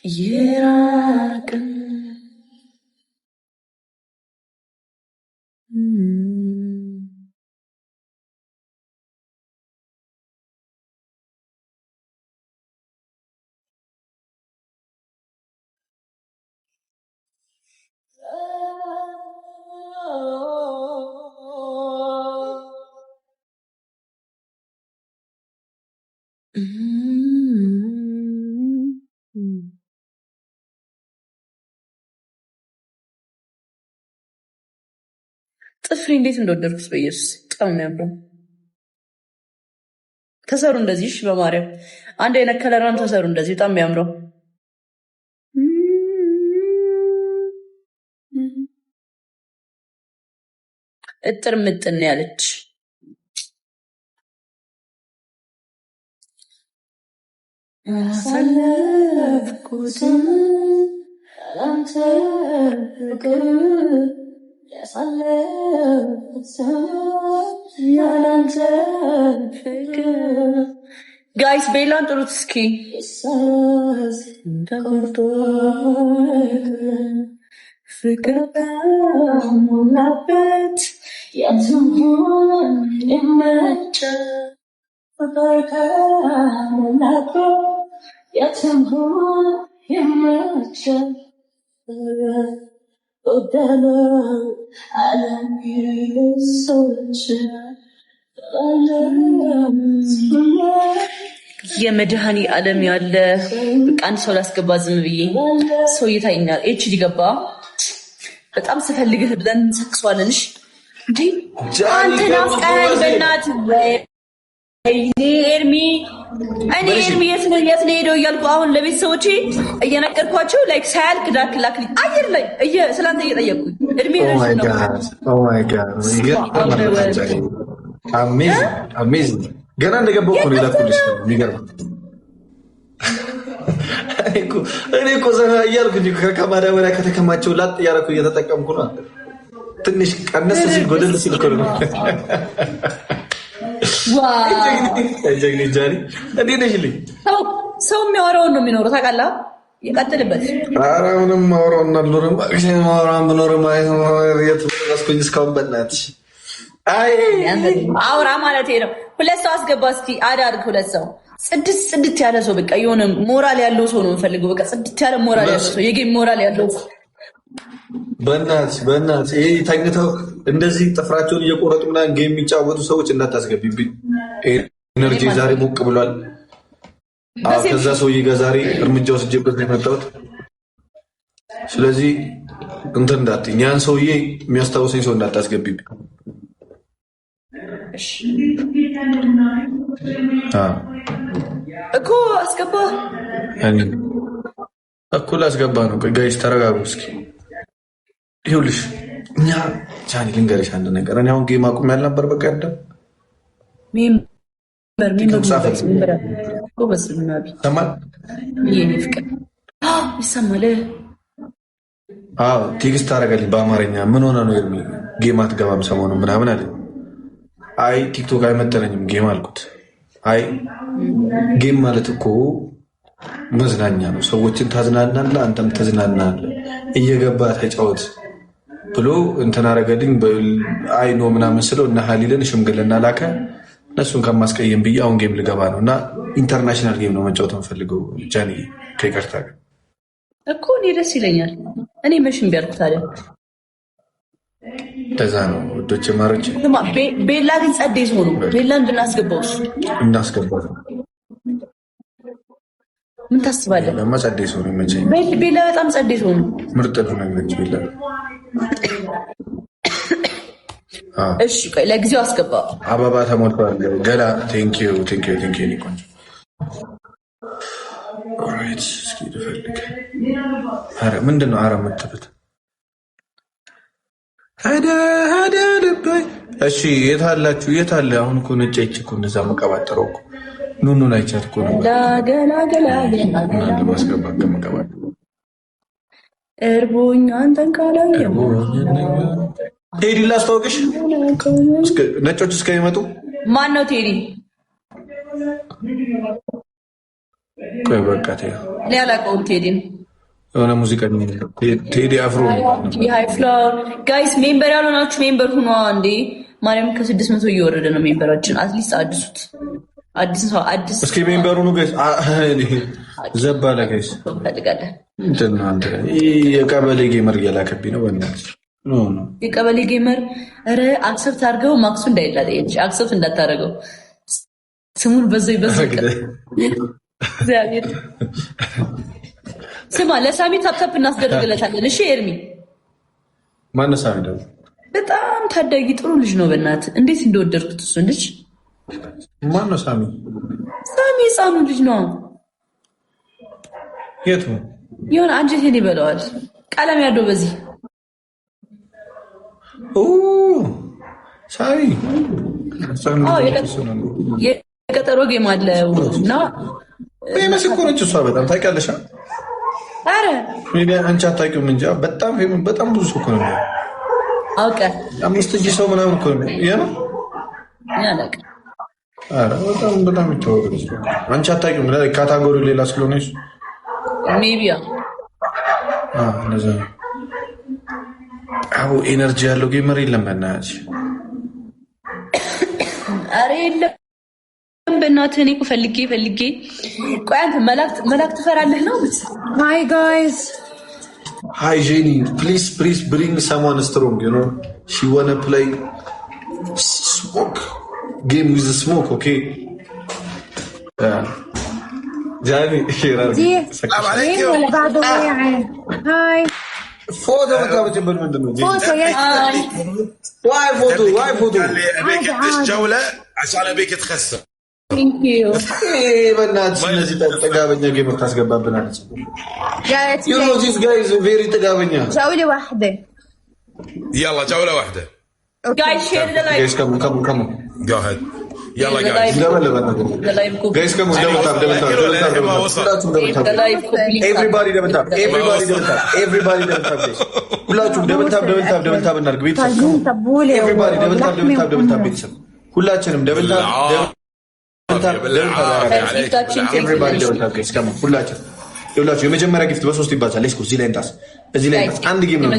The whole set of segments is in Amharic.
ይራቅን ጥፍሪ እንዴት እንደወደድኩት በኢየሱስ በጣም ነው ያምረው። ተሰሩ እንደዚህ እሺ፣ በማርያም አንድ አይነት ከለራን ተሰሩ እንደዚህ በጣም ያምረው። እጥር ምጥን ያለች ያሳለፍኩትን አንተ ፍቅር ያላንተ ፍቅር ጋይስ ቤላን ጥሩት እስኪ ተቆርጦ ፍቅር በሞላበት የትም ይመቻል ፍቅር ከሞላበት የትም ይመቻል የመድኃኒ ዓለም ያለ አንድ ሰው ላስገባ ዝም ብዬ ሰው ይታይኛል። ኤችዲ ገባ በጣም ስፈልግህ ብለን እንሰክሷለንሽ እንዴ አንተ ናፍቀኸኝ በእናትህ ኤርሚ እኔ ኤርሚ የት ነው ሄደው እያልኩ አሁን ለቤተሰቦቼ እየነገርኳቸው ላይክ ሳያልቅ ላክልኝ አየር ላይ ስላንተ እየጠየቅኩኝ እድሜ አሜዚንግ ገና እንደገባሁ እኮ ነው የላኩልሽ። የሚገርም እኔ እኮ ዘና እያልኩ ከማዳበሪያ ከተከማቸው ላጥ እያደረኩ እየተጠቀምኩ ነው። ትንሽ ቀነስ ሲል ጎደል ሲል እኮ ነው። ሰው የሚያወራውን ነው የሚኖረው። ታውቃለህ? ይቀጥልበት። ኧረ ምንም ማውራውን አልኖርም። ማውራውን ብኖርም የትስኩኝ እስካሁን በእናትሽ አውራ ማለት ነው። ሁለት ሰው አስገባ እስኪ አዳርግ። ሁለት ሰው ጽድት ያለ ሰው በቃ የሆነ ሞራል ያለው ሰው ነው የምፈልገው። በቃ ጽድት ያለ ሞራል ያለው ሰው፣ የጌም ሞራል ያለው በእናትሽ ይሄ ተኝተው እንደዚህ ጥፍራቸውን እየቆረጡ ምናምን ጌም የሚጫወቱ ሰዎች እንዳታስገቢብኝ። ኤነርጂ ዛሬ ሞቅ ብሏል። ከዛ ሰውዬ ጋር ዛሬ እርምጃ ወስጄበት ነው የመጣሁት። ስለዚህ እንትን እንዳትኝ፣ ያን ሰውዬ የሚያስታውሰኝ ሰው እንዳታስገቢብኝ እኮ። አስገባ እኩል አስገባ ነው። ጋይስ ተረጋጉ እስኪ። ይኸውልሽ እኛ ቻኒ ልንገርሽ አንድ ነገር። እኔ አሁን ጌም አቁም ያልነበር በቃ ያደም ቴክስት ታደርጋለች በአማርኛ ምን ሆነ ነው ጌም አትገባም ሰሞኑን ምናምን አለ። አይ ቲክቶክ አይመጠነኝም ጌም አልኩት። አይ ጌም ማለት እኮ መዝናኛ ነው። ሰዎችን ታዝናናለህ፣ አንተም ተዝናናለህ። እየገባ ተጫወት ብሎ እንትን አደረገልኝ። አይ ኖ ምናምን ስለው እና ሀሊልን ሽምግልና ላከ። እነሱን ከማስቀየም ብዬ አሁን ጌም ልገባ ነው እና ኢንተርናሽናል ጌም ነው መጫወት የምፈልገው። ጃኒ ከይቅርታ ጋር እኮ እኔ ደስ ይለኛል። እኔ መሽን ቢያልኩት አለ እንደዛ ነው ወዶች ማሮች። ቤላ ግን ጸዴ ሰው ነው። ቤላ እንድናስገባው እናስገባው ምን ታስባለህ? ለማ ጸዴ ሰው ነው መቼም ቤላ በጣም ጸዴ ሰው ነው። ምርጥ ነው ነገሮች ቤላ። እሺ ቆይ ለጊዜው አስገባ። አበባ ተሞልቷል ገላ። ቴንክ ዩ ኒኮን። ኦልራይት እስኪ ልፈልግ። አረ ምንድነው? አረ መጥተበት ሀዳ ልባይ። እሺ የት አላችሁ? የት አለ? አሁን እኮ ነጨች እኮ እነዛ መቀባጠረው እኮ ኑኑን አይቻት እኮ ነው ለማስገባ ከመቀባጠር እርቦኝ አንተን ካላየሁ ቴዲ ላስተዋውቅሽ ነጮች እስከሚመጡ። ማን ነው ቴዲ? ቆይ በቃ እኔ አላውቀውም ቴዲን። የሆነ ሙዚቃ ቴዲ አፍሮ ሃይ ፍላወር ጋይስ ሜምበር ያልሆናችሁ ሜምበር ሁኗ እንዴ! ማርያም ከ600 እየወረደ ነው ሜምበራችን። አትሊስት አድሱት። አዲስ እስኪ ሜምበሩ ነው ጋይስ። ዘባለ ጋይስ ፈልጋለህ እንትን ነው አንተ የቀበሌ ጌመር እያላከብኝ ነው። በእናትህ የቀበሌ ጌመር ኧረ አክሰፕት አድርገው ማክሱ እንዳይላጠየች አክሰፕት እንዳታደርገው ስሙን በዛው እግዚአብሔር ስማ ለሳሚ ታፕታፕ እናስደርግለታለን። እሺ ኤርሚ ማነው ሳሚ? ደግሞ በጣም ታዳጊ ጥሩ ልጅ ነው። በእናትህ እንዴት እንደወደድኩት እሱን ልጅ። ማነው ሳሚ? ሳሚ ህፃኑ ልጅ ነው። የቱ የሆነ አንጀቴን ይበላዋል። ቀለም ያለው በዚህ ሳሚ የቀጠሮ ጌም አለው እና መስኮረች እሷ በጣም ታውቂያለሽ። አረ አንቺ አታውቂውም እንጂ በጣም ብዙ ሰው እኮ ነው አውቀህ 5000 ሰው ምናምን እኮ ነው ያለው። አረ በጣም ይታወቃል። አንቺ አታውቂውም ካታጎሪ ሌላ ስለሆነ እሱ ሜቢ እንደዛ ነው። አዎ ኤነርጂ ያለው ጌመር የለም በእናትሽ። አረ የለም በእናትህ። እኔ እኮ ፈልጌ ቆይ አንተ መላእክት ትፈራለህ ነው? Hi guys. Hi Jenny, please bring someone strong, you know. She wanna play smoke game with the smoke, okay? جاني السلام عليكم ولا بعده يعني. هاي فوتو بتجيب من دمي. فوتو يا واي فوتو قال لي ابيك تدش جوله عشان ابيك تخسر. Thank you. በእናትሽ እነዚህ ጠጋበኛ ጌመር ታስገባብናለች። جايت You know these guys very ጠጋበኛ። جولة واحدة. يلا جوله واحده. Guys share the live. Guys come on. Go ahead. يلا جايز. The live copy. Guys come on double tap. Everybody double tap. Everybody double tap. ሁላችሁም double tap እናድርግ ቤተሰብ። Everybody double tap ቤተሰብ። ሁላችንም double tap. Everybody double tap guys come on ሁላችን ይኸውላችሁ የመጀመሪያ ጊፍት በ3 ይባዛል። ሌትስ ጎ እዚህ ላይ እንጣስ አንድ ጌም ነው።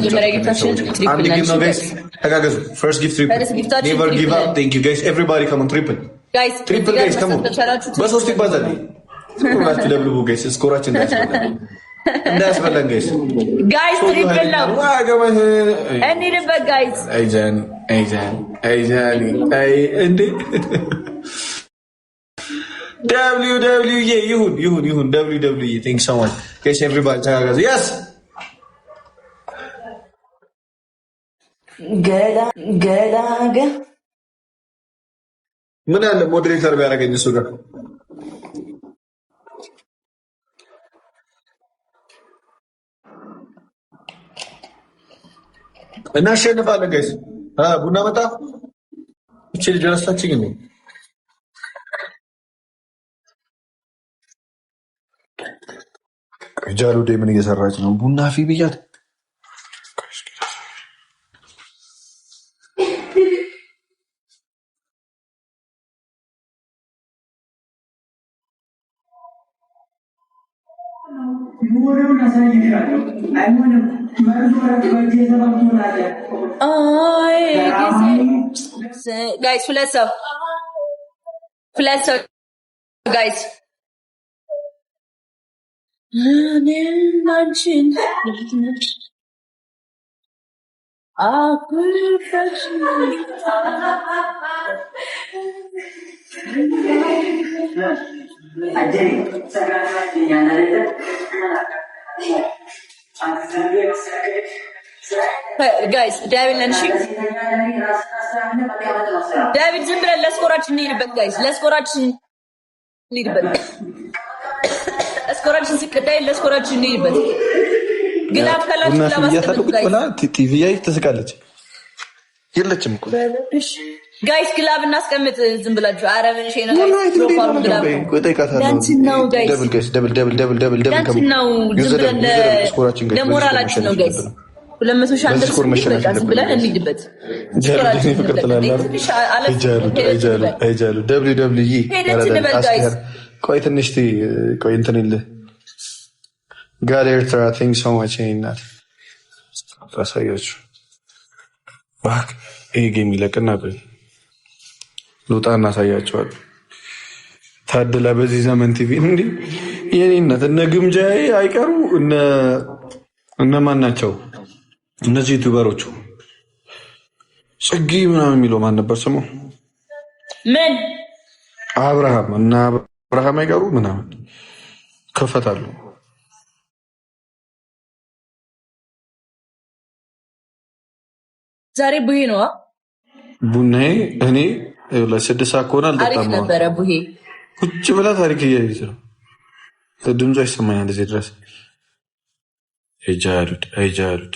አንድ ጌም ነው ጋይስ ተጋገዙ። ፈርስት ጊፍት ትሪፕል ኔቨር ጊቭ አፕ ቴንክ ዩ ጋይስ ኤቭሪባዲ ካም ኦን ትሪፕል ጋይስ ካም ኦን በ3 ይባዛል። ሁላችሁ ደብልቡ ጋይስ ስኮራችን እንዳያስበላን ጋይስ ትሪፕል ነው እንሂድበት ጋይስ። አይዛኒ እንዴ WWE ይሁን WWE thank so much guys everybody ተጋገዙ yes ገላገ ምን አለ ሞዴሬተር ቢያደርገኝ እሱ ጋር እናሸንፋለን ጋይስ። ቡና መጣ እቺ ልጅ ረሳችኝ እንዴ? ጃሉዴ ምን እየሰራች ነው? ቡና ፊ ብያት ጋይስ ሁለት ሰው ጋይስ አንቺን ጋይስ ዳዊት ነን። እሺ ዳዊት ዝም ብለን ለስኮራችን እንሂድበት ጋይስ፣ ለስኮራችን እንሂድበት። ስኮራችን ሲቀዳይ ለስኮራችን እንሂድበት። ግን አትከላችሁ ለማስቀደም ጋይስ ቲቪ ያይ ትስቃለች የለችም እኮ ጋይስ ግላብ እናስቀምጥ። ዝም ብላችሁ ኧረ ምን ሸይ ነው ለሞራላችን ነው ጋይስ፣ 200 ሺህ አንደርስም በቃ ዝም ብለን እንሂድበት ጃሉድ ፍቅር ትላለህ አይጃሉ WWE ቆይ ትንሽ ቆይ እንትን ይልህ ጋር ኤርትራ ቲንክ ሶ ማች ይናት ታሳያችሁ ባክ ይሄ ጌም ይለቅና ልውጣ እናሳያቸዋል። ታድላ በዚህ ዘመን ቲቪ እንዴ የኔ እናት እነ ግምጃዬ አይቀሩ እነማን ናቸው እነዚህ ዩቲዩበሮቹ ጽጌ ምናምን የሚለው ማን ነበር ስሙ? ምን አብርሃም እና አብርሃም አይቀሩ ምናምን ከፈታሉ። ዛሬ ቡሄ ነው ቡናዬ እኔ ለስድስት ሰዓት ከሆነ አልጠጣም። አሪፍ ነበረ ቡሄ ቁጭ ብላ ታሪክ እያየች ነው። ድምጿ ይሰማኛል እዚህ ድረስ አይጃሉድ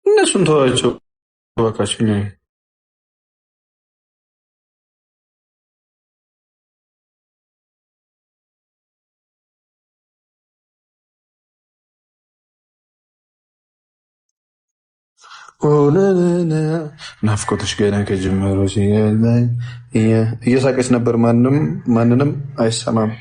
እነሱን ተዋቸው እባካችሁ። ናፍቆትሽ ገና ከጀመሩ እየሳቀች ነበር። ማንንም አይሰማም።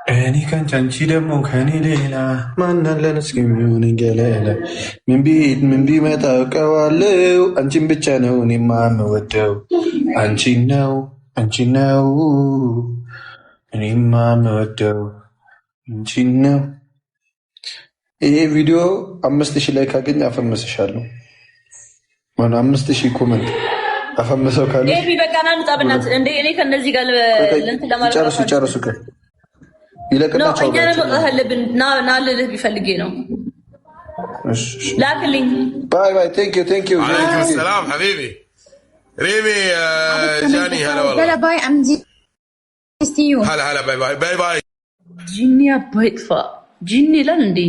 እኔ ከአንቺ አንቺ ደግሞ ከኔ ሌላ ማናለን እስኪ የሚሆን ገለላ ምን ቢመጣ አውቀዋለሁ አንቺን ብቻ ነው እኔማ የምወደው አንቺን ነው እኔማ የምወደው አንቺን ነው። ይሄ ቪዲዮ 5000 ላይ ካገኝ አፈመስሻለሁ። 5000 ኮመንት አፈመሰው ካለ ኤቢ በቃ ና እንጣብናት እንዴ እኔ ከነዚህ ጋር ለእንትን ለማለት ጨርሱ ይለቀናቸው እኛ መውጣት አለብን። ና ልልህ ቢፈልጌ ነው። ላክልኝ። باي ثانك يو عليكم السلام حبيبي ريمي جاني هلا والله باي ام دي سي يو هلا باي ጂኒ አባይ ጥፋ ጂኒ ይላል እንዴ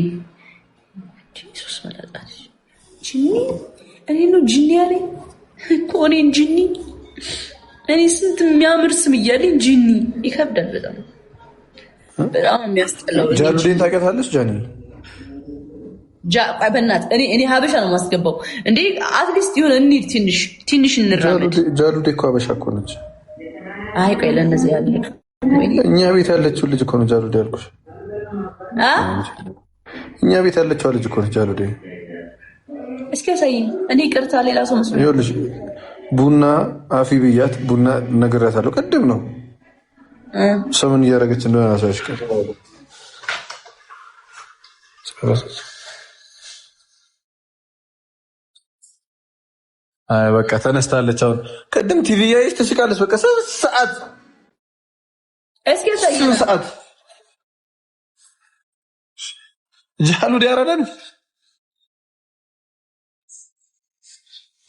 ጂሱስ መላጣሽ ጂኒ እኔ ነው ጂኒ ያለኝ እኮ እኔን ጂኒ እኔ ስንት የሚያምር ስም እያለኝ ጂኒ ይከብዳል በጣም የሚያስጠላው። ጃሉዴን ታውቂያታለሽ? በእናት እኔ ሀበሻ ነው የማስገባው እንዴ አትሊስት የሆነ እንሂድ ትንሽ እንራመድ። ጃሉዴ እኮ ሀበሻ እኮ ነች። አይ ቆይ ለእነዚህ ያለ እኛ ቤት ያለችው ልጅ እኮ ነው ጃሉዴ ያልኩሽ። እኛ ቤት ያለችው ልጅ እኮ ነው ጃሉዴ። እስኪ ያሳይኝ። እኔ ቅርታ ሌላ ሰው መስሎኝ። ይኸውልሽ ቡና አፊ ብያት ቡና ነግሬያታለሁ። ቅድም ነው ሰምን እያደረገች እንደሆነ አሳይሽ ቀር አይ በቃ ተነስታለች። አሁን ቅድም ቲቪ ያይሽ ትስቃለች። በቃ 3 ሰዓት እስኪ ያሳይኝ። ሰዓት ጃሉዴ ያረዳን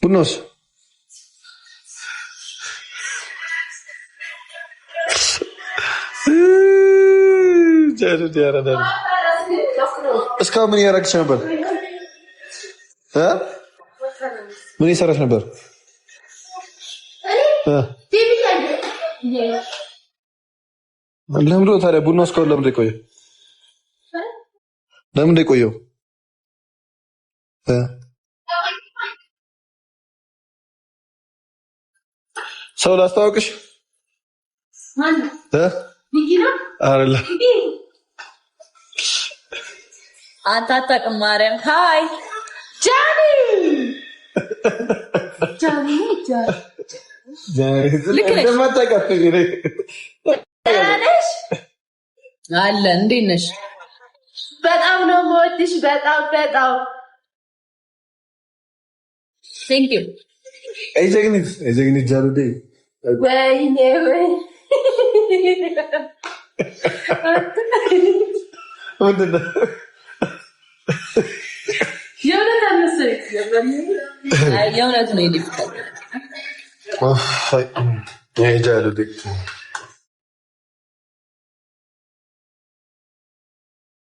ቡኖስ ጃሉዴ ያረዳን እስካሁን ምን እያደረግሽ ነበር? ምን እየሰራሽ ነበር? ለምንድን ነው ታዲያ ቡና እስካሁን ለምንድን ነው የቆየው? ሰው ላስተዋውቅሽ አይደለ? አንተ አታውቅም። ማርያም ሃይ ጃኒ አለ እንዴት ነሽ? በጣም ነው የምወድሽ። በጣም ቴንክ ዩ። ጀግኒት ጃሉዴ ወይኔ የእውነት ነው ይልፍታል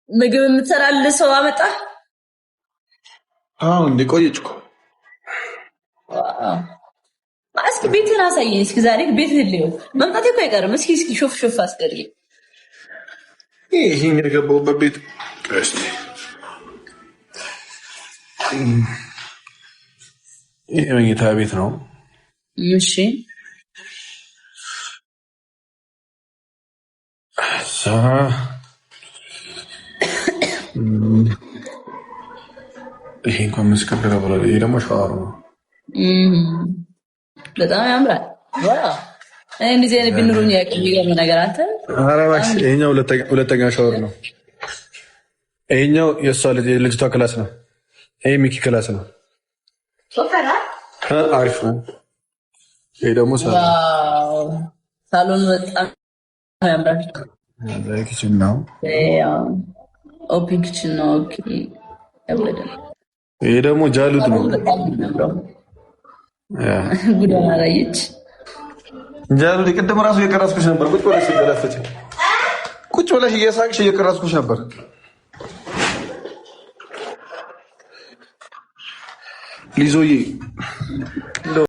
ምግብ የምትሰራልህ ሰው አመጣ? አዎ እንደ ቆየች እኮ። እስኪ ቤትህን አሳየኝ። እስኪ ዛሬ ቤትህን ልየው። መምጣቴ እኮ አይቀርም። እስኪ ሾፍ አስቀርልኝ። ይሄ የገባሁበት ቤት ይሄ መኝታ ቤት ነው። እሺ ይሄ እንኳን መስከረም ብሏል። ይሄ ደግሞ ሻወር ነው። በጣም ያምራል። ዋው እኔ እንደዚህ አይነት ቢኖሩኝ የሚገርም ነገር አንተ። ኧረ እባክሽ ይሄኛው ሁለተኛ ሻወር ነው። ይሄኛው የእሷ ልጅቷ ክላስ ነው። ይሄ ሚኪ ክላስ ነው። አሪፍ ነው። ይሄ ደግሞ ሳሎን በጣም ያምራል። ኪችን ነው። ኦፕን ኪችን ነው። ኦኬ ያበደ። ይሄ ደግሞ ጃሉት ነው። ጉዳና ላየች ጃሉት ቅድም ራሱ እየቀረስኩሽ ነበር። ቁጭ ብለሽ ገለፈች። ቁጭ ብለሽ እየሳቅሽ እየቀረስኩሽ ነበር። ሊዞዬ